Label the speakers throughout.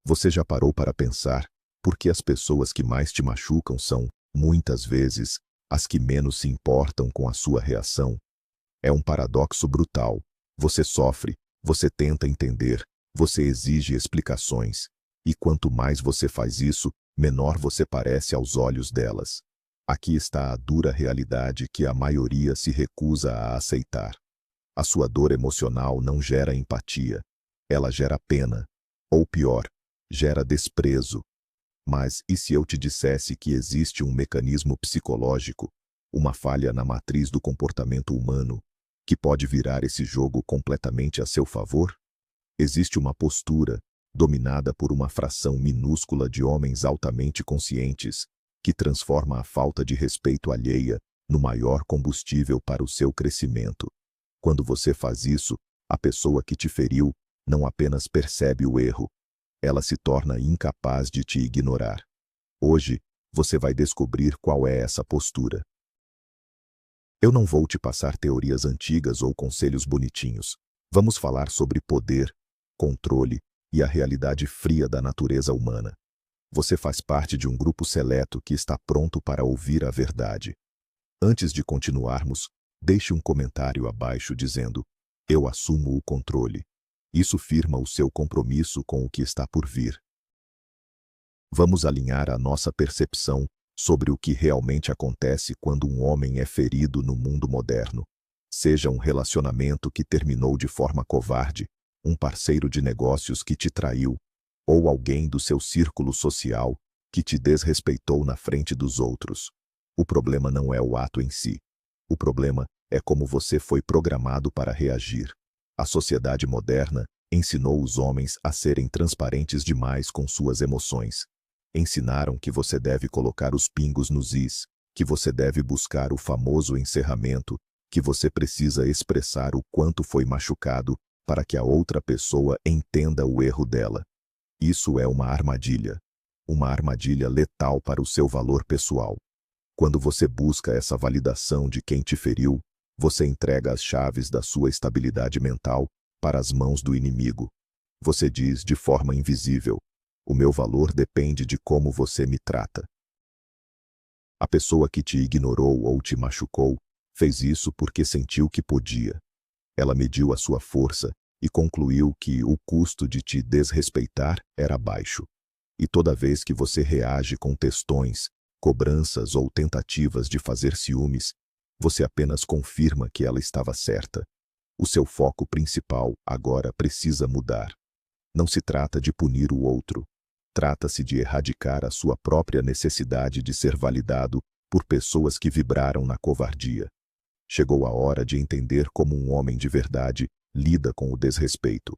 Speaker 1: Você já parou para pensar por que as pessoas que mais te machucam são, muitas vezes, as que menos se importam com a sua reação? É um paradoxo brutal. Você sofre, você tenta entender, você exige explicações. E quanto mais você faz isso, menor você parece aos olhos delas. Aqui está a dura realidade que a maioria se recusa a aceitar. A sua dor emocional não gera empatia. Ela gera pena. Ou pior, gera desprezo. Mas e se eu te dissesse que existe um mecanismo psicológico, uma falha na matriz do comportamento humano, que pode virar esse jogo completamente a seu favor? Existe uma postura, dominada por uma fração minúscula de homens altamente conscientes, que transforma a falta de respeito alheia no maior combustível para o seu crescimento. Quando você faz isso, a pessoa que te feriu não apenas percebe o erro, ela se torna incapaz de te ignorar. Hoje, você vai descobrir qual é essa postura. Eu não vou te passar teorias antigas ou conselhos bonitinhos. Vamos falar sobre poder, controle e a realidade fria da natureza humana. Você faz parte de um grupo seleto que está pronto para ouvir a verdade. Antes de continuarmos, deixe um comentário abaixo dizendo: "Eu assumo o controle." Isso firma o seu compromisso com o que está por vir. Vamos alinhar a nossa percepção sobre o que realmente acontece quando um homem é ferido no mundo moderno. Seja um relacionamento que terminou de forma covarde, um parceiro de negócios que te traiu, ou alguém do seu círculo social que te desrespeitou na frente dos outros. O problema não é o ato em si. O problema é como você foi programado para reagir. A sociedade moderna ensinou os homens a serem transparentes demais com suas emoções. Ensinaram que você deve colocar os pingos nos is, que você deve buscar o famoso encerramento, que você precisa expressar o quanto foi machucado para que a outra pessoa entenda o erro dela. Isso é uma armadilha letal para o seu valor pessoal. Quando você busca essa validação de quem te feriu, você entrega as chaves da sua estabilidade mental para as mãos do inimigo. Você diz de forma invisível: "O meu valor depende de como você me trata." A pessoa que te ignorou ou te machucou fez isso porque sentiu que podia. Ela mediu a sua força e concluiu que o custo de te desrespeitar era baixo. E toda vez que você reage com textões, cobranças ou tentativas de fazer ciúmes, você apenas confirma que ela estava certa. O seu foco principal agora precisa mudar. Não se trata de punir o outro. Trata-se de erradicar a sua própria necessidade de ser validado por pessoas que vibraram na covardia. Chegou a hora de entender como um homem de verdade lida com o desrespeito.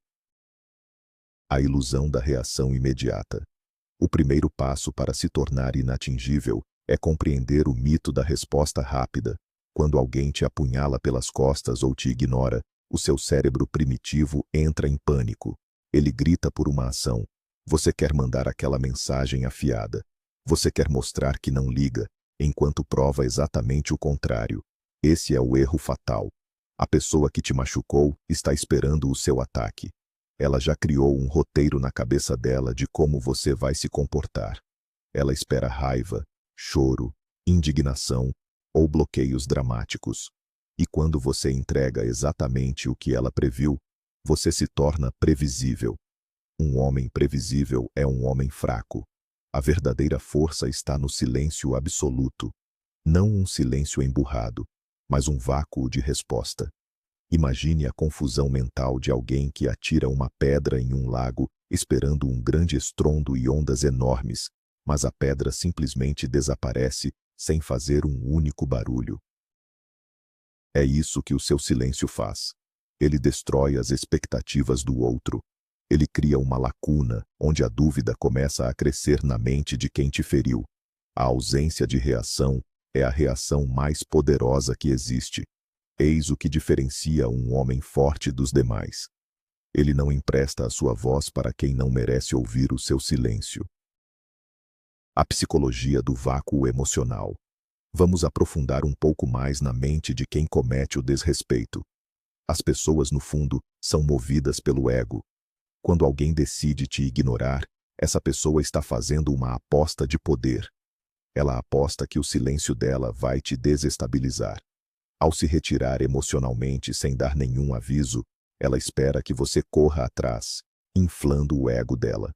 Speaker 1: A ilusão da reação imediata. O primeiro passo para se tornar inatingível é compreender o mito da resposta rápida. Quando alguém te apunhala pelas costas ou te ignora, o seu cérebro primitivo entra em pânico. Ele grita por uma ação. Você quer mandar aquela mensagem afiada. Você quer mostrar que não liga, enquanto prova exatamente o contrário. Esse é o erro fatal. A pessoa que te machucou está esperando o seu ataque. Ela já criou um roteiro na cabeça dela de como você vai se comportar. Ela espera raiva, choro, indignação ou bloqueios dramáticos. E quando você entrega exatamente o que ela previu, você se torna previsível. Um homem previsível é um homem fraco. A verdadeira força está no silêncio absoluto. Não um silêncio emburrado, mas um vácuo de resposta. Imagine a confusão mental de alguém que atira uma pedra em um lago, esperando um grande estrondo e ondas enormes, mas a pedra simplesmente desaparece sem fazer um único barulho. É isso que o seu silêncio faz. Ele destrói as expectativas do outro. Ele cria uma lacuna onde a dúvida começa a crescer na mente de quem te feriu. A ausência de reação é a reação mais poderosa que existe. Eis o que diferencia um homem forte dos demais. Ele não empresta a sua voz para quem não merece ouvir o seu silêncio. A psicologia do vácuo emocional. Vamos aprofundar um pouco mais na mente de quem comete o desrespeito. As pessoas, no fundo, são movidas pelo ego. Quando alguém decide te ignorar, Essa pessoa está fazendo uma aposta de poder. Ela aposta que o silêncio dela vai te desestabilizar. Ao se retirar emocionalmente sem dar nenhum aviso, ela espera que você corra atrás, inflando o ego dela.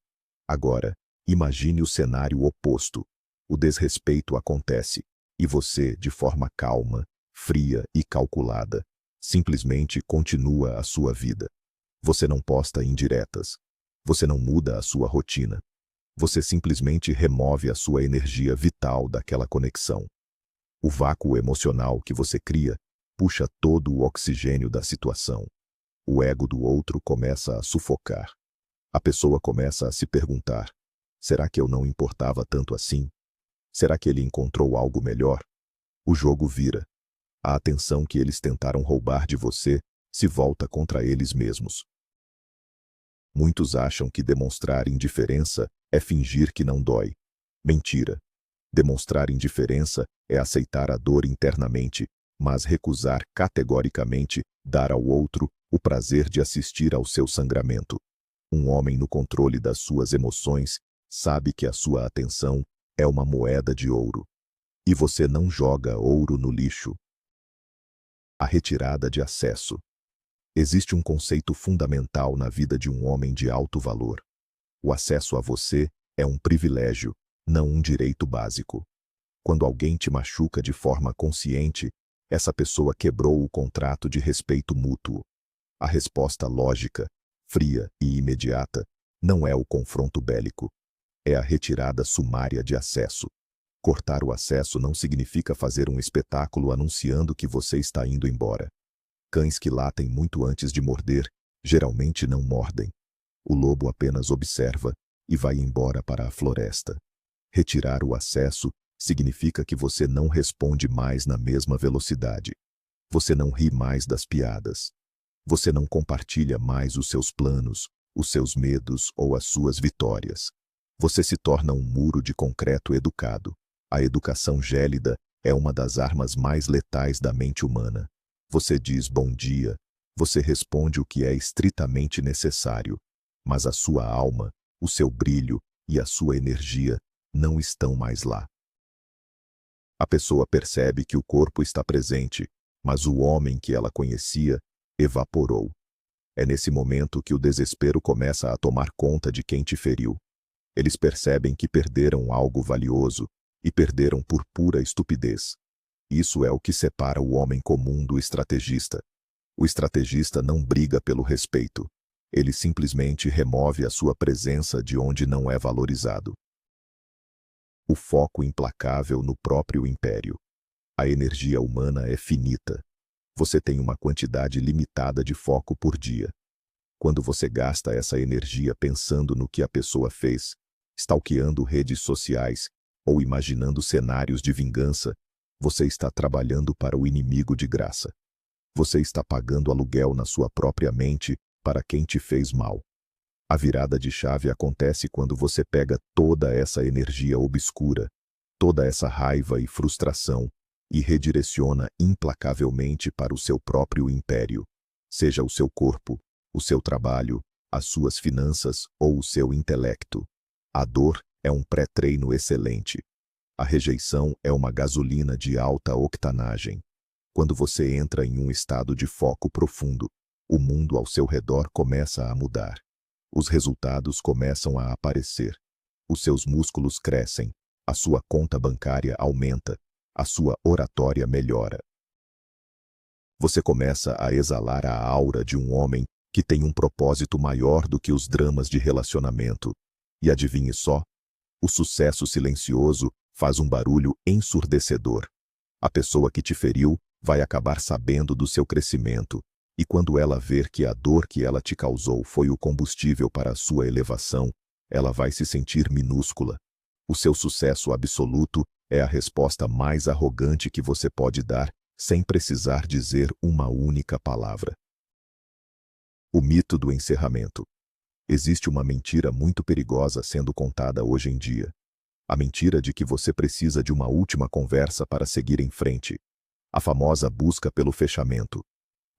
Speaker 1: Agora, imagine o cenário oposto. O desrespeito acontece, e você, de forma calma, fria e calculada, simplesmente continua a sua vida. Você não posta indiretas. Você não muda a sua rotina. Você simplesmente remove a sua energia vital daquela conexão. O vácuo emocional que você cria puxa todo o oxigênio da situação. O ego do outro começa a sufocar. A pessoa começa a se perguntar: será que eu não importava tanto assim? Será que ele encontrou algo melhor? O jogo vira. A atenção que eles tentaram roubar de você se volta contra eles mesmos. Muitos acham que demonstrar indiferença é fingir que não dói. Mentira. Demonstrar indiferença é aceitar a dor internamente, mas recusar categoricamente dar ao outro o prazer de assistir ao seu sangramento. Um homem no controle das suas emoções sabe que a sua atenção é uma moeda de ouro. E você não joga ouro no lixo. A retirada de acesso. Existe um conceito fundamental na vida de um homem de alto valor. O acesso a você é um privilégio, não um direito básico. Quando alguém te machuca de forma consciente, essa pessoa quebrou o contrato de respeito mútuo. A resposta lógica, fria e imediata não é o confronto bélico. É a retirada sumária de acesso. Cortar o acesso não significa fazer um espetáculo anunciando que você está indo embora. Cães que latem muito antes de morder, geralmente não mordem. O lobo apenas observa e vai embora para a floresta. Retirar o acesso significa que você não responde mais na mesma velocidade. Você não ri mais das piadas. Você não compartilha mais os seus planos, os seus medos ou as suas vitórias. Você se torna um muro de concreto educado. A educação gélida é uma das armas mais letais da mente humana. Você diz bom dia, você responde o que é estritamente necessário, mas a sua alma, o seu brilho e a sua energia não estão mais lá. A pessoa percebe que o corpo está presente, mas o homem que ela conhecia evaporou. É nesse momento que o desespero começa a tomar conta de quem te feriu. Eles percebem que perderam algo valioso e perderam por pura estupidez. Isso é o que separa o homem comum do estrategista. O estrategista não briga pelo respeito. Ele simplesmente remove a sua presença de onde não é valorizado. O foco implacável no próprio império. A energia humana é finita. Você tem uma quantidade limitada de foco por dia. Quando você gasta essa energia pensando no que a pessoa fez, stalkeando redes sociais ou imaginando cenários de vingança, você está trabalhando para o inimigo de graça. Você está pagando aluguel na sua própria mente para quem te fez mal. A virada de chave acontece quando você pega toda essa energia obscura, toda essa raiva e frustração, e redireciona implacavelmente para o seu próprio império, seja o seu corpo, o seu trabalho, as suas finanças ou o seu intelecto. A dor é um pré-treino excelente. A rejeição é uma gasolina de alta octanagem. Quando você entra em um estado de foco profundo, o mundo ao seu redor começa a mudar. Os resultados começam a aparecer. Os seus músculos crescem, a sua conta bancária aumenta, a sua oratória melhora. Você começa a exalar a aura de um homem que tem um propósito maior do que os dramas de relacionamento. E adivinhe só, o sucesso silencioso faz um barulho ensurdecedor. A pessoa que te feriu vai acabar sabendo do seu crescimento, e quando ela ver que a dor que ela te causou foi o combustível para a sua elevação, ela vai se sentir minúscula. O seu sucesso absoluto é a resposta mais arrogante que você pode dar, sem precisar dizer uma única palavra. O mito do encerramento. Existe uma mentira muito perigosa sendo contada hoje em dia. A mentira de que você precisa de uma última conversa para seguir em frente. A famosa busca pelo fechamento.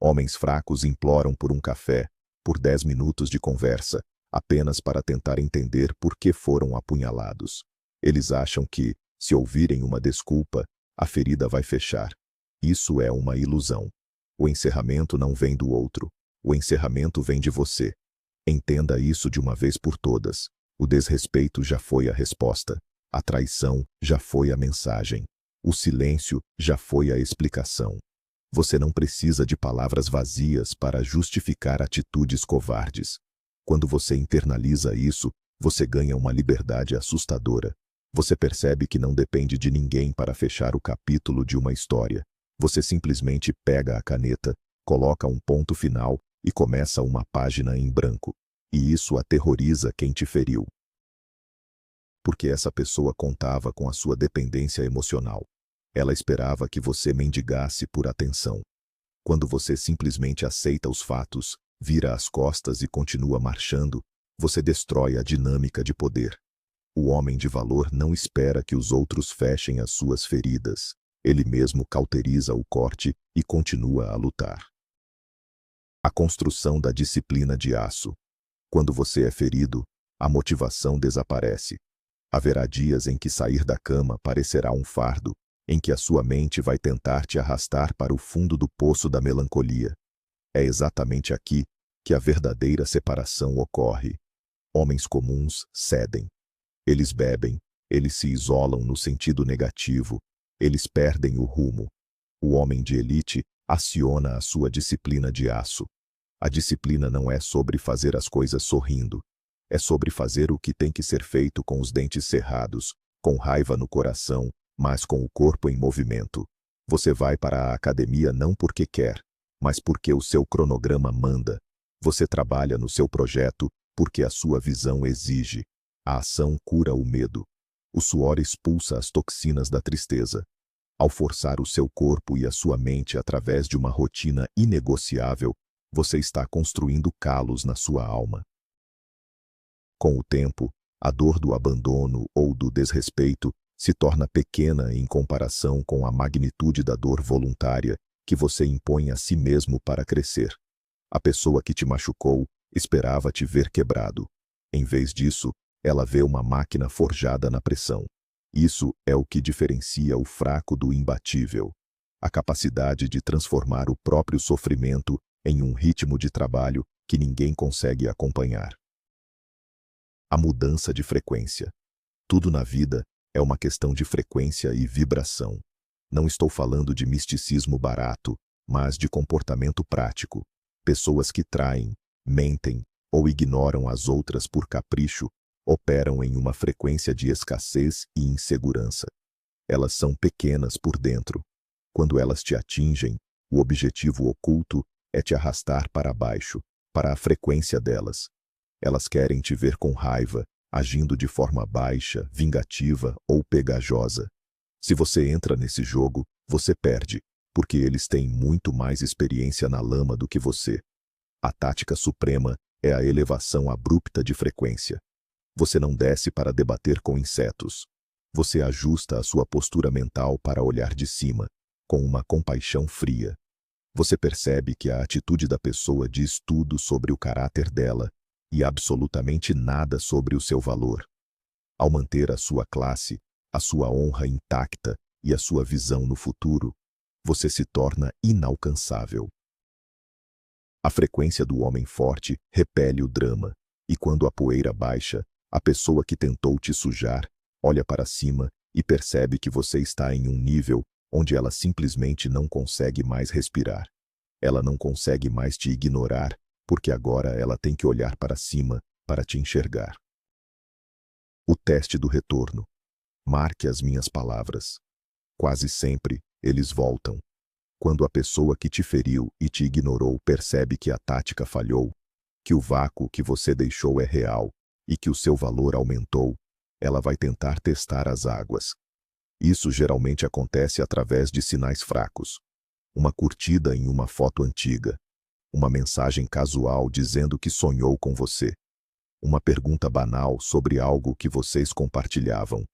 Speaker 1: Homens fracos imploram por um café, por 10 minutos de conversa, apenas para tentar entender por que foram apunhalados. Eles acham que, se ouvirem uma desculpa, a ferida vai fechar. Isso é uma ilusão. O encerramento não vem do outro. O encerramento vem de você. Entenda isso de uma vez por todas. O desrespeito já foi a resposta. A traição já foi a mensagem. O silêncio já foi a explicação. Você não precisa de palavras vazias para justificar atitudes covardes. Quando você internaliza isso, você ganha uma liberdade assustadora. Você percebe que não depende de ninguém para fechar o capítulo de uma história. Você simplesmente pega a caneta, coloca um ponto final e começa uma página em branco. E isso aterroriza quem te feriu. Porque essa pessoa contava com a sua dependência emocional. Ela esperava que você mendigasse por atenção. Quando você simplesmente aceita os fatos, vira as costas e continua marchando, você destrói a dinâmica de poder. O homem de valor não espera que os outros fechem as suas feridas. Ele mesmo cauteriza o corte e continua a lutar. A construção da disciplina de aço. Quando você é ferido, a motivação desaparece. Haverá dias em que sair da cama parecerá um fardo, em que a sua mente vai tentar te arrastar para o fundo do poço da melancolia. É exatamente aqui que a verdadeira separação ocorre. Homens comuns cedem. Eles bebem, eles se isolam no sentido negativo, eles perdem o rumo. O homem de elite aciona a sua disciplina de aço. A disciplina não é sobre fazer as coisas sorrindo. É sobre fazer o que tem que ser feito com os dentes cerrados, com raiva no coração, mas com o corpo em movimento. Você vai para a academia não porque quer, mas porque o seu cronograma manda. Você trabalha no seu projeto porque a sua visão exige. A ação cura o medo. O suor expulsa as toxinas da tristeza. Ao forçar o seu corpo e a sua mente através de uma rotina inegociável, você está construindo calos na sua alma. Com o tempo, a dor do abandono ou do desrespeito se torna pequena em comparação com a magnitude da dor voluntária que você impõe a si mesmo para crescer. A pessoa que te machucou esperava te ver quebrado. Em vez disso, ela vê uma máquina forjada na pressão. Isso é o que diferencia o fraco do imbatível. A capacidade de transformar o próprio sofrimento em um ritmo de trabalho que ninguém consegue acompanhar. A mudança de frequência. Tudo na vida é uma questão de frequência e vibração. Não estou falando de misticismo barato, mas de comportamento prático. Pessoas que traem, mentem ou ignoram as outras por capricho operam em uma frequência de escassez e insegurança. Elas são pequenas por dentro. Quando elas te atingem, o objetivo oculto é te arrastar para baixo, para a frequência delas. Elas querem te ver com raiva, agindo de forma baixa, vingativa ou pegajosa. Se você entra nesse jogo, você perde, porque eles têm muito mais experiência na lama do que você. A tática suprema é a elevação abrupta de frequência. Você não desce para debater com insetos. Você ajusta a sua postura mental para olhar de cima, com uma compaixão fria. Você percebe que a atitude da pessoa diz tudo sobre o caráter dela e absolutamente nada sobre o seu valor. Ao manter a sua classe, a sua honra intacta e a sua visão no futuro, você se torna inalcançável. A frequência do homem forte repele o drama, e quando a poeira baixa, a pessoa que tentou te sujar olha para cima e percebe que você está em um nível onde ela simplesmente não consegue mais respirar. Ela não consegue mais te ignorar, porque agora ela tem que olhar para cima para te enxergar. O teste do retorno. Marque as minhas palavras. Quase sempre, eles voltam. Quando a pessoa que te feriu e te ignorou percebe que a tática falhou, que o vácuo que você deixou é real e que o seu valor aumentou, ela vai tentar testar as águas. Isso geralmente acontece através de sinais fracos. Uma curtida em uma foto antiga. Uma mensagem casual dizendo que sonhou com você. Uma pergunta banal sobre algo que vocês compartilhavam.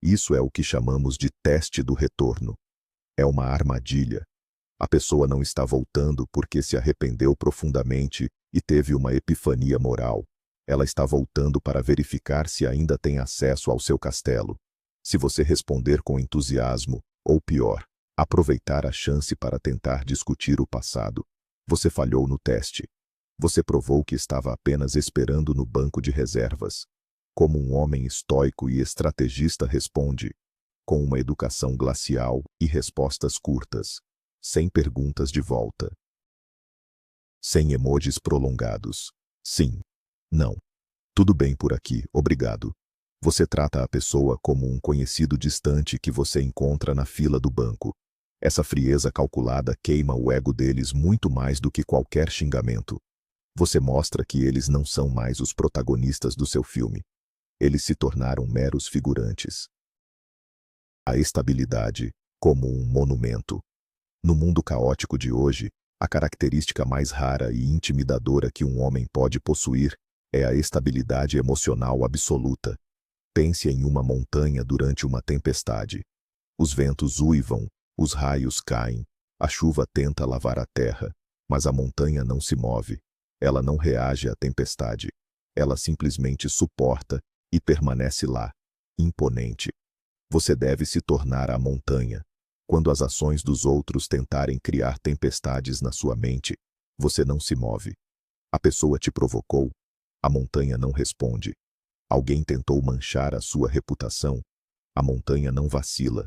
Speaker 1: Isso é o que chamamos de teste do retorno. É uma armadilha. A pessoa não está voltando porque se arrependeu profundamente e teve uma epifania moral. Ela está voltando para verificar se ainda tem acesso ao seu castelo. Se você responder com entusiasmo, ou pior, aproveitar a chance para tentar discutir o passado, você falhou no teste. Você provou que estava apenas esperando no banco de reservas. Como um homem estoico e estrategista responde, com uma educação glacial e respostas curtas, sem perguntas de volta. Sem emojis prolongados. Sim. Não. Tudo bem por aqui, obrigado. Você trata a pessoa como um conhecido distante que você encontra na fila do banco. Essa frieza calculada queima o ego deles muito mais do que qualquer xingamento. Você mostra que eles não são mais os protagonistas do seu filme. Eles se tornaram meros figurantes. A estabilidade, como um monumento. No mundo caótico de hoje, a característica mais rara e intimidadora que um homem pode possuir é a estabilidade emocional absoluta. Pense em uma montanha durante uma tempestade. Os ventos uivam, os raios caem, a chuva tenta lavar a terra, mas a montanha não se move. Ela não reage à tempestade. Ela simplesmente suporta e permanece lá, imponente. Você deve se tornar a montanha. Quando as ações dos outros tentarem criar tempestades na sua mente, você não se move. A pessoa te provocou. A montanha não responde. Alguém tentou manchar a sua reputação. A montanha não vacila.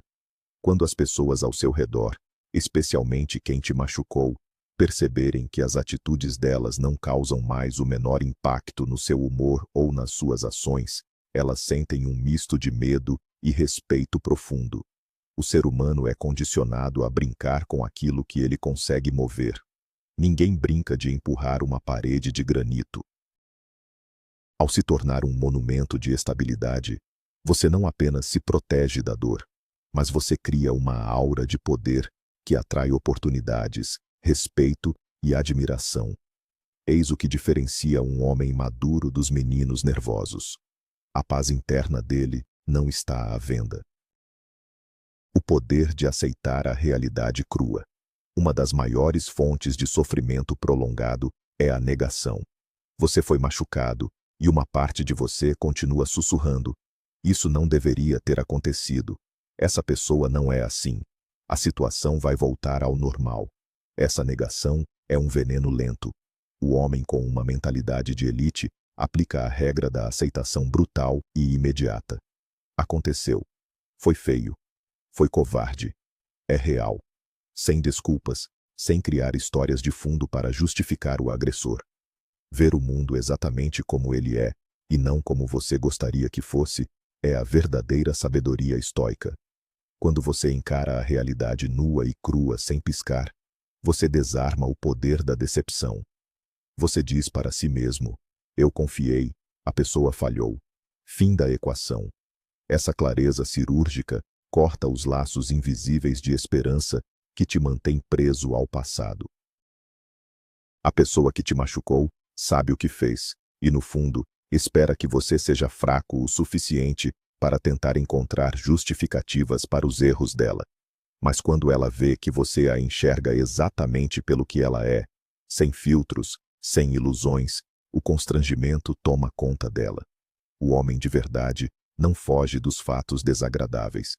Speaker 1: Quando as pessoas ao seu redor, especialmente quem te machucou, perceberem que as atitudes delas não causam mais o menor impacto no seu humor ou nas suas ações, elas sentem um misto de medo e respeito profundo. O ser humano é condicionado a brincar com aquilo que ele consegue mover. Ninguém brinca de empurrar uma parede de granito. Ao se tornar um monumento de estabilidade, você não apenas se protege da dor, mas você cria uma aura de poder que atrai oportunidades, respeito e admiração. Eis o que diferencia um homem maduro dos meninos nervosos. A paz interna dele não está à venda. O poder de aceitar a realidade crua. Uma das maiores fontes de sofrimento prolongado é a negação. Você foi machucado, e uma parte de você continua sussurrando. Isso não deveria ter acontecido. Essa pessoa não é assim. A situação vai voltar ao normal. Essa negação é um veneno lento. O homem com uma mentalidade de elite aplica a regra da aceitação brutal e imediata. Aconteceu. Foi feio. Foi covarde. É real. Sem desculpas, sem criar histórias de fundo para justificar o agressor. Ver o mundo exatamente como ele é, e não como você gostaria que fosse, é a verdadeira sabedoria estoica. Quando você encara a realidade nua e crua sem piscar, você desarma o poder da decepção. Você diz para si mesmo, eu confiei, a pessoa falhou. Fim da equação. Essa clareza cirúrgica corta os laços invisíveis de esperança que te mantém preso ao passado. A pessoa que te machucou sabe o que fez, e no fundo, espera que você seja fraco o suficiente para tentar encontrar justificativas para os erros dela. Mas quando ela vê que você a enxerga exatamente pelo que ela é, sem filtros, sem ilusões, o constrangimento toma conta dela. O homem de verdade não foge dos fatos desagradáveis.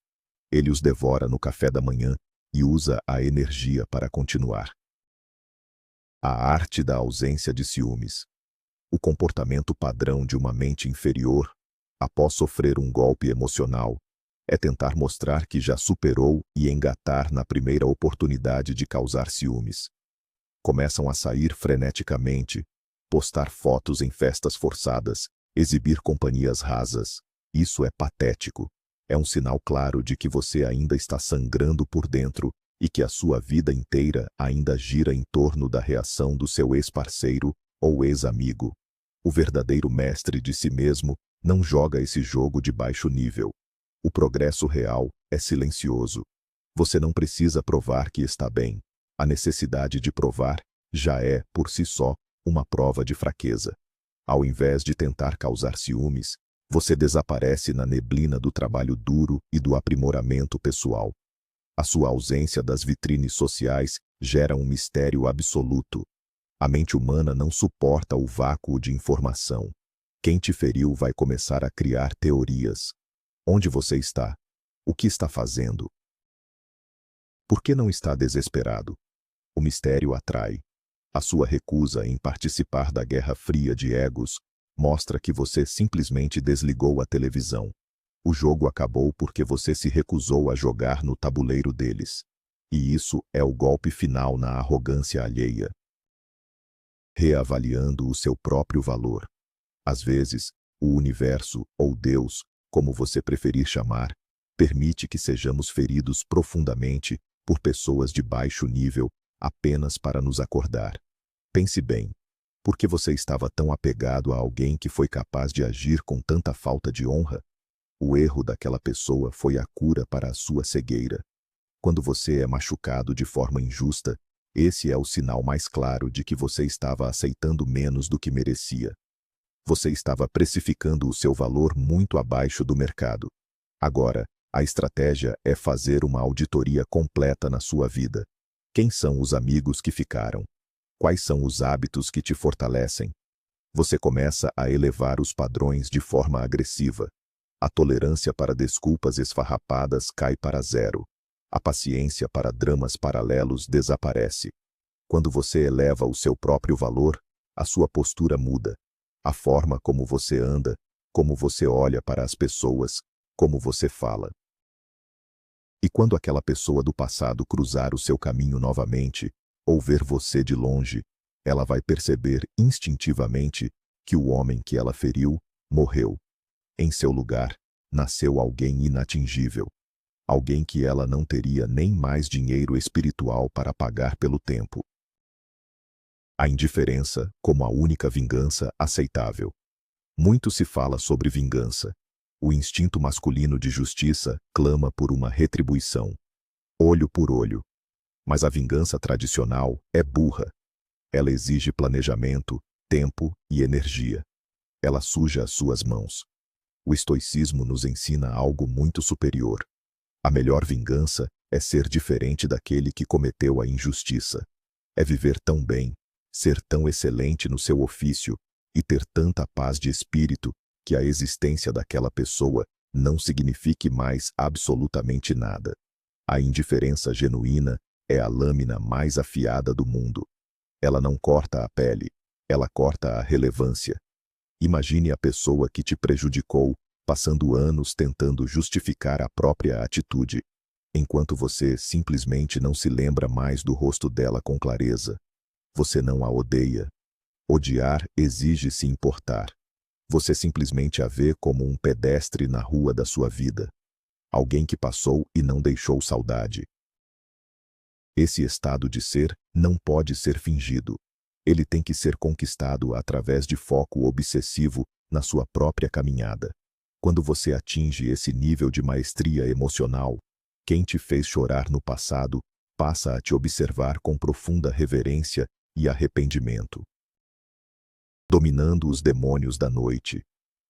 Speaker 1: Ele os devora no café da manhã e usa a energia para continuar. A arte da ausência de ciúmes. O comportamento padrão de uma mente inferior, após sofrer um golpe emocional, é tentar mostrar que já superou e engatar na primeira oportunidade de causar ciúmes. Começam a sair freneticamente, postar fotos em festas forçadas, exibir companhias rasas. Isso é patético. É um sinal claro de que você ainda está sangrando por dentro e que a sua vida inteira ainda gira em torno da reação do seu ex-parceiro ou ex-amigo. O verdadeiro mestre de si mesmo não joga esse jogo de baixo nível. O progresso real é silencioso. Você não precisa provar que está bem. A necessidade de provar já é, por si só, uma prova de fraqueza. Ao invés de tentar causar ciúmes, você desaparece na neblina do trabalho duro e do aprimoramento pessoal. A sua ausência das vitrines sociais gera um mistério absoluto. A mente humana não suporta o vácuo de informação. Quem te feriu vai começar a criar teorias. Onde você está? O que está fazendo? Por que não está desesperado? O mistério atrai. A sua recusa em participar da guerra fria de egos mostra que você simplesmente desligou a televisão. O jogo acabou porque você se recusou a jogar no tabuleiro deles. E isso é o golpe final na arrogância alheia. Reavaliando o seu próprio valor. Às vezes, o universo, ou Deus, como você preferir chamar, permite que sejamos feridos profundamente por pessoas de baixo nível apenas para nos acordar. Pense bem, por que você estava tão apegado a alguém que foi capaz de agir com tanta falta de honra? O erro daquela pessoa foi a cura para a sua cegueira. Quando você é machucado de forma injusta, esse é o sinal mais claro de que você estava aceitando menos do que merecia. Você estava precificando o seu valor muito abaixo do mercado. Agora, a estratégia é fazer uma auditoria completa na sua vida. Quem são os amigos que ficaram? Quais são os hábitos que te fortalecem? Você começa a elevar os padrões de forma agressiva. A tolerância para desculpas esfarrapadas cai para zero. A paciência para dramas paralelos desaparece. Quando você eleva o seu próprio valor, a sua postura muda. A forma como você anda, como você olha para as pessoas, como você fala. E quando aquela pessoa do passado cruzar o seu caminho novamente, ou ver você de longe, ela vai perceber instintivamente que o homem que ela feriu morreu. Em seu lugar, nasceu alguém inatingível. Alguém que ela não teria nem mais dinheiro espiritual para pagar pelo tempo. A indiferença como a única vingança aceitável. Muito se fala sobre vingança. O instinto masculino de justiça clama por uma retribuição. Olho por olho. Mas a vingança tradicional é burra. Ela exige planejamento, tempo e energia. Ela suja as suas mãos. O estoicismo nos ensina algo muito superior. A melhor vingança é ser diferente daquele que cometeu a injustiça. É viver tão bem, ser tão excelente no seu ofício e ter tanta paz de espírito que a existência daquela pessoa não signifique mais absolutamente nada. A indiferença genuína é a lâmina mais afiada do mundo. Ela não corta a pele, ela corta a relevância. Imagine a pessoa que te prejudicou, passando anos tentando justificar a própria atitude, enquanto você simplesmente não se lembra mais do rosto dela com clareza. Você não a odeia. Odiar exige se importar. Você simplesmente a vê como um pedestre na rua da sua vida. Alguém que passou e não deixou saudade. Esse estado de ser não pode ser fingido. Ele tem que ser conquistado através de foco obsessivo na sua própria caminhada. Quando você atinge esse nível de maestria emocional, quem te fez chorar no passado passa a te observar com profunda reverência e arrependimento. Dominando os demônios da noite.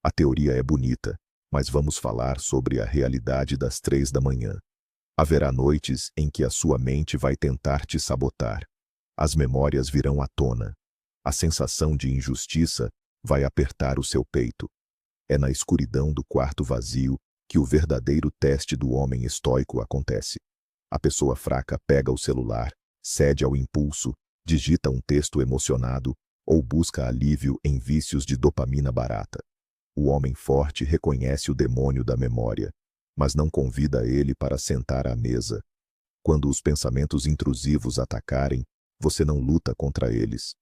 Speaker 1: A teoria é bonita, mas vamos falar sobre a realidade das 3 da manhã. Haverá noites em que a sua mente vai tentar te sabotar. As memórias virão à tona. A sensação de injustiça vai apertar o seu peito. É na escuridão do quarto vazio que o verdadeiro teste do homem estoico acontece. A pessoa fraca pega o celular, cede ao impulso, digita um texto emocionado ou busca alívio em vícios de dopamina barata. O homem forte reconhece o demônio da memória, mas não convida ele para sentar à mesa. Quando os pensamentos intrusivos atacarem, você não luta contra eles.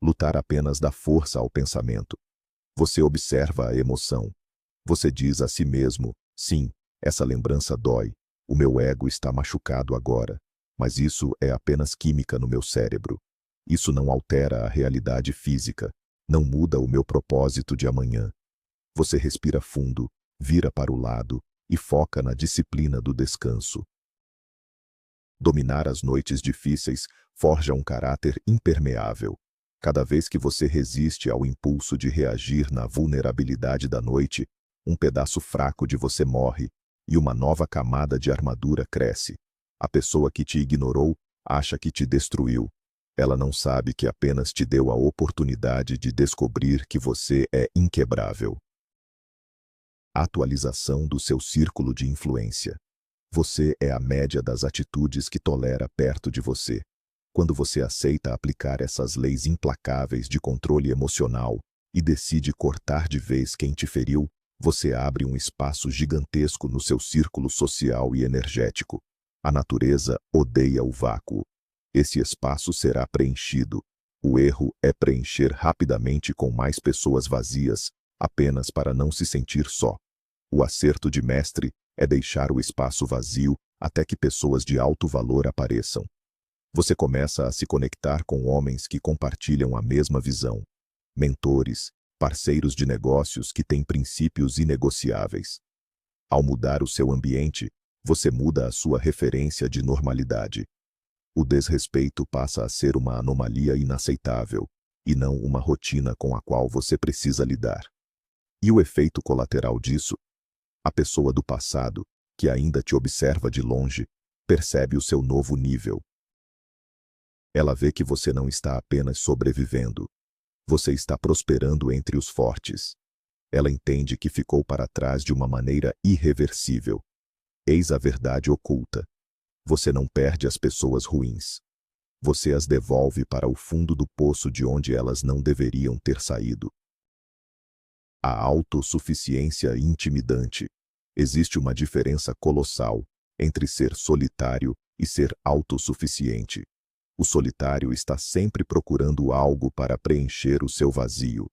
Speaker 1: Lutar apenas dá força ao pensamento. Você observa a emoção. Você diz a si mesmo, sim, essa lembrança dói, o meu ego está machucado agora, mas isso é apenas química no meu cérebro. Isso não altera a realidade física, não muda o meu propósito de amanhã. Você respira fundo, vira para o lado e foca na disciplina do descanso. Dominar as noites difíceis forja um caráter impermeável. Cada vez que você resiste ao impulso de reagir na vulnerabilidade da noite, um pedaço fraco de você morre e uma nova camada de armadura cresce. A pessoa que te ignorou acha que te destruiu, Ela não sabe que apenas te deu a oportunidade de descobrir que você é inquebrável. Atualização do seu círculo de influência. Você é a média das atitudes que tolera perto de você. Quando você aceita aplicar essas leis implacáveis de controle emocional e decide cortar de vez quem te feriu, você abre um espaço gigantesco no seu círculo social e energético. A natureza odeia o vácuo. Esse espaço será preenchido. O erro é preencher rapidamente com mais pessoas vazias, apenas para não se sentir só. O acerto de mestre é deixar o espaço vazio até que pessoas de alto valor apareçam. Você começa a se conectar com homens que compartilham a mesma visão. Mentores, parceiros de negócios que têm princípios inegociáveis. Ao mudar o seu ambiente, você muda a sua referência de normalidade. O desrespeito passa a ser uma anomalia inaceitável, e não uma rotina com a qual você precisa lidar. E o efeito colateral disso? A pessoa do passado, que ainda te observa de longe, percebe o seu novo nível. Ela vê que você não está apenas sobrevivendo. Você está prosperando entre os fortes. Ela entende que ficou para trás de uma maneira irreversível. Eis a verdade oculta. Você não perde as pessoas ruins. Você as devolve para o fundo do poço de onde elas não deveriam ter saído. A autossuficiência intimidante. Existe uma diferença colossal entre ser solitário e ser autossuficiente. O solitário está sempre procurando algo para preencher o seu vazio.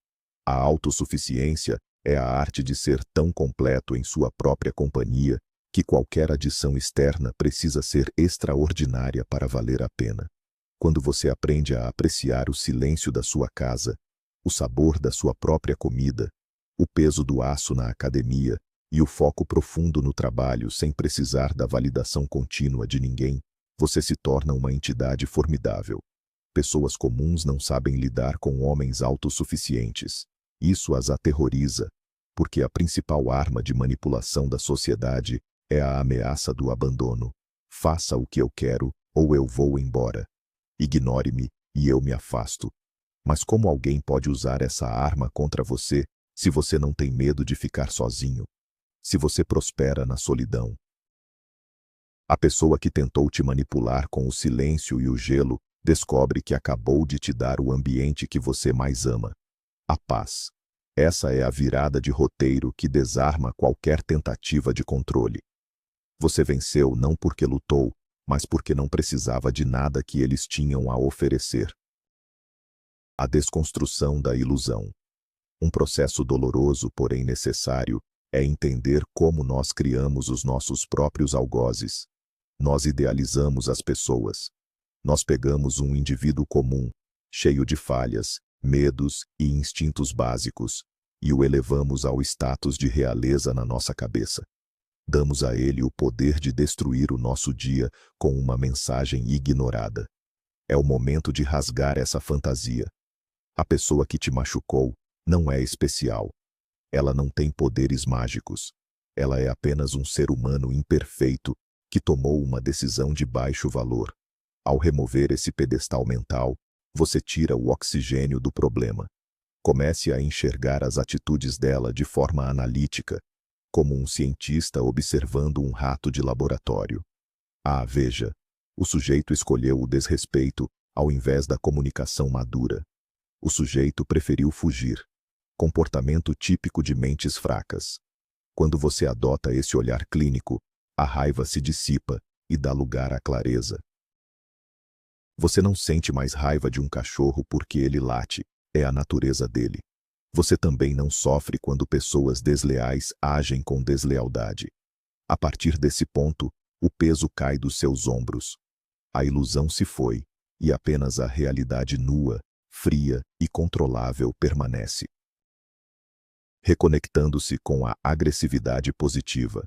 Speaker 1: A autossuficiência é a arte de ser tão completo em sua própria companhia que qualquer adição externa precisa ser extraordinária para valer a pena. Quando você aprende a apreciar o silêncio da sua casa, o sabor da sua própria comida, o peso do aço na academia e o foco profundo no trabalho sem precisar da validação contínua de ninguém, você se torna uma entidade formidável. Pessoas comuns não sabem lidar com homens autossuficientes. Isso as aterroriza, porque a principal arma de manipulação da sociedade é a ameaça do abandono. Faça o que eu quero ou eu vou embora. Ignore-me e eu me afasto. Mas como alguém pode usar essa arma contra você se você não tem medo de ficar sozinho? Se você prospera na solidão? A pessoa que tentou te manipular com o silêncio e o gelo descobre que acabou de te dar o ambiente que você mais ama. A paz. Essa é a virada de roteiro que desarma qualquer tentativa de controle. Você venceu não porque lutou, mas porque não precisava de nada que eles tinham a oferecer. A desconstrução da ilusão. Um processo doloroso, porém necessário, é entender como nós criamos os nossos próprios algozes. Nós idealizamos as pessoas. Nós pegamos um indivíduo comum, cheio de falhas, medos e instintos básicos, e o elevamos ao status de realeza na nossa cabeça. Damos a ele o poder de destruir o nosso dia com uma mensagem ignorada. É o momento de rasgar essa fantasia. A pessoa que te machucou não é especial. Ela não tem poderes mágicos. Ela é apenas um ser humano imperfeito que tomou uma decisão de baixo valor. Ao remover esse pedestal mental, você tira o oxigênio do problema. Comece a enxergar as atitudes dela de forma analítica, como um cientista observando um rato de laboratório. Ah, veja, o sujeito escolheu o desrespeito ao invés da comunicação madura. O sujeito preferiu fugir. Comportamento típico de mentes fracas. Quando você adota esse olhar clínico, a raiva se dissipa e dá lugar à clareza. Você não sente mais raiva de um cachorro porque ele late, é a natureza dele. Você também não sofre quando pessoas desleais agem com deslealdade. A partir desse ponto, o peso cai dos seus ombros. A ilusão se foi, e apenas a realidade nua, fria e controlável permanece. Reconectando-se com a agressividade positiva.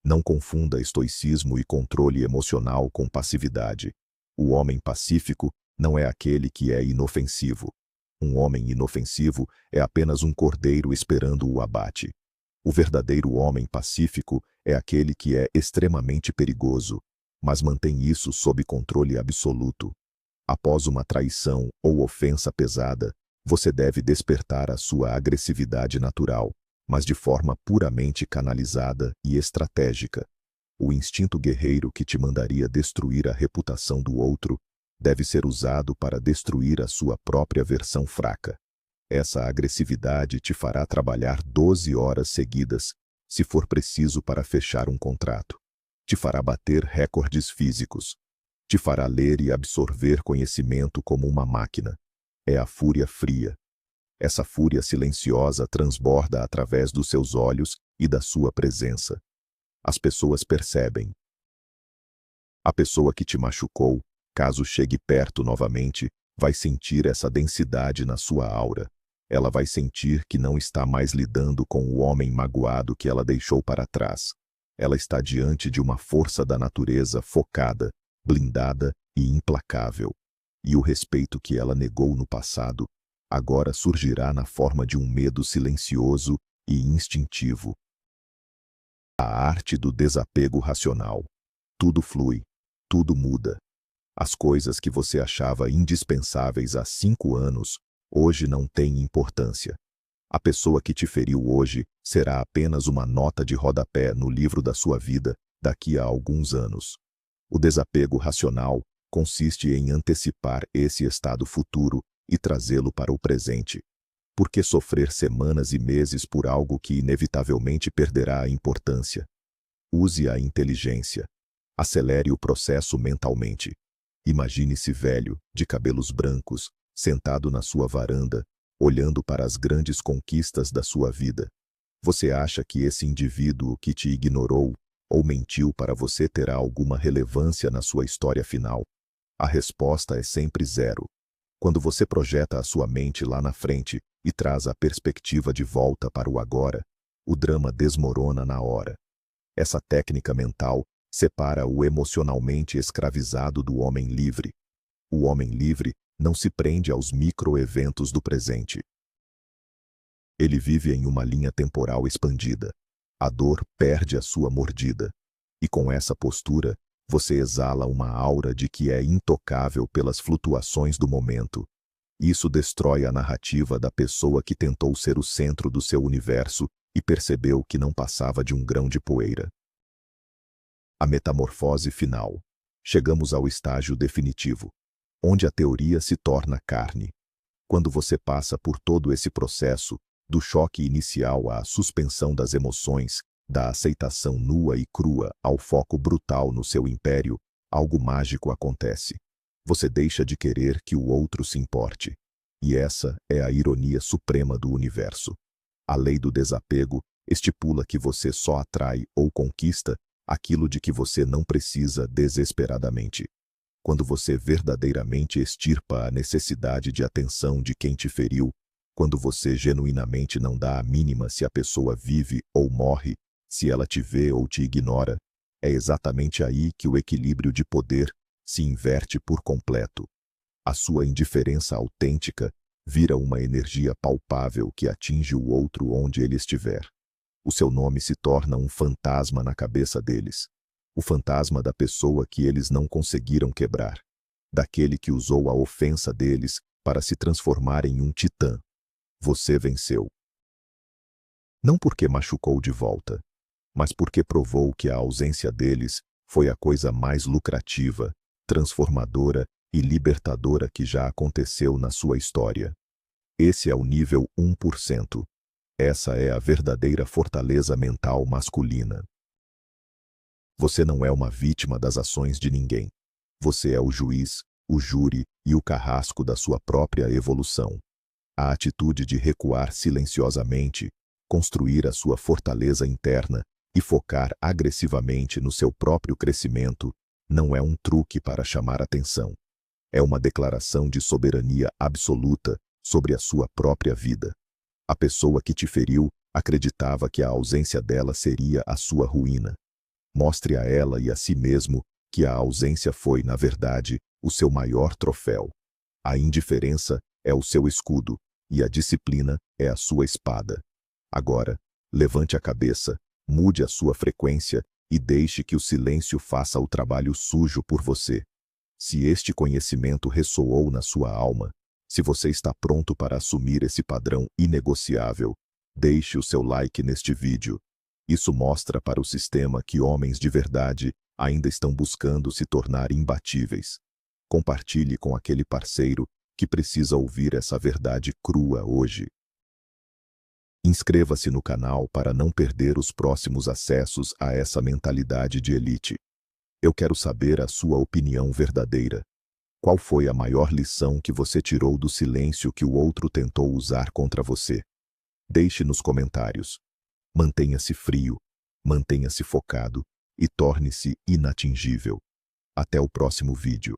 Speaker 1: Não confunda estoicismo e controle emocional com passividade. O homem pacífico não é aquele que é inofensivo. Um homem inofensivo é apenas um cordeiro esperando o abate. O verdadeiro homem pacífico é aquele que é extremamente perigoso, mas mantém isso sob controle absoluto. Após uma traição ou ofensa pesada, você deve despertar a sua agressividade natural, mas de forma puramente canalizada e estratégica. O instinto guerreiro que te mandaria destruir a reputação do outro deve ser usado para destruir a sua própria versão fraca. Essa agressividade te fará trabalhar 12 horas seguidas, se for preciso para fechar um contrato. Te fará bater recordes físicos. Te fará ler e absorver conhecimento como uma máquina. É a fúria fria. Essa fúria silenciosa transborda através dos seus olhos e da sua presença. As pessoas percebem. A pessoa que te machucou, caso chegue perto novamente, vai sentir essa densidade na sua aura. Ela vai sentir que não está mais lidando com o homem magoado que ela deixou para trás. Ela está diante de uma força da natureza focada, blindada e implacável. E o respeito que ela negou no passado, agora surgirá na forma de um medo silencioso e instintivo. A arte do desapego racional. Tudo flui, tudo muda. As coisas que você achava indispensáveis há 5 anos, hoje não têm importância. A pessoa que te feriu hoje será apenas uma nota de rodapé no livro da sua vida daqui a alguns anos. O desapego racional consiste em antecipar esse estado futuro e trazê-lo para o presente. Por que sofrer semanas e meses por algo que inevitavelmente perderá a importância? Use a inteligência. Acelere o processo mentalmente. Imagine-se velho, de cabelos brancos, sentado na sua varanda, olhando para as grandes conquistas da sua vida. Você acha que esse indivíduo que te ignorou ou mentiu para você terá alguma relevância na sua história final? A resposta é sempre zero. Quando você projeta a sua mente lá na frente e traz a perspectiva de volta para o agora, o drama desmorona na hora. Essa técnica mental separa o emocionalmente escravizado do homem livre. O homem livre não se prende aos microeventos do presente. Ele vive em uma linha temporal expandida. A dor perde a sua mordida. E com essa postura, você exala uma aura de que é intocável pelas flutuações do momento. Isso destrói a narrativa da pessoa que tentou ser o centro do seu universo e percebeu que não passava de um grão de poeira. A metamorfose final. Chegamos ao estágio definitivo, onde a teoria se torna carne. Quando você passa por todo esse processo, do choque inicial à suspensão das emoções, da aceitação nua e crua ao foco brutal no seu império, algo mágico acontece. Você deixa de querer que o outro se importe. E essa é a ironia suprema do universo. A lei do desapego estipula que você só atrai ou conquista aquilo de que você não precisa desesperadamente. Quando você verdadeiramente extirpa a necessidade de atenção de quem te feriu, quando você genuinamente não dá a mínima se a pessoa vive ou morre, se ela te vê ou te ignora, é exatamente aí que o equilíbrio de poder se inverte por completo. A sua indiferença autêntica vira uma energia palpável que atinge o outro onde ele estiver. O seu nome se torna um fantasma na cabeça deles. O fantasma da pessoa que eles não conseguiram quebrar. Daquele que usou a ofensa deles para se transformar em um titã. Você venceu. Não porque machucou de volta, mas porque provou que a ausência deles foi a coisa mais lucrativa, transformadora e libertadora que já aconteceu na sua história. Esse é o nível 1%. Essa é a verdadeira fortaleza mental masculina. Você não é uma vítima das ações de ninguém. Você é o juiz, o júri e o carrasco da sua própria evolução. A atitude de recuar silenciosamente, construir a sua fortaleza interna e focar agressivamente no seu próprio crescimento não é um truque para chamar atenção. É uma declaração de soberania absoluta sobre a sua própria vida. A pessoa que te feriu acreditava que a ausência dela seria a sua ruína. Mostre a ela e a si mesmo que a ausência foi, na verdade, o seu maior troféu. A indiferença é o seu escudo e a disciplina é a sua espada. Agora, levante a cabeça, mude a sua frequência e deixe que o silêncio faça o trabalho sujo por você. Se este conhecimento ressoou na sua alma, se você está pronto para assumir esse padrão inegociável, deixe o seu like neste vídeo. Isso mostra para o sistema que homens de verdade ainda estão buscando se tornar imbatíveis. Compartilhe com aquele parceiro que precisa ouvir essa verdade crua hoje. Inscreva-se no canal para não perder os próximos acessos a essa mentalidade de elite. Eu quero saber a sua opinião verdadeira. Qual foi a maior lição que você tirou do silêncio que o outro tentou usar contra você? Deixe nos comentários. Mantenha-se frio, mantenha-se focado e torne-se inatingível. Até o próximo vídeo.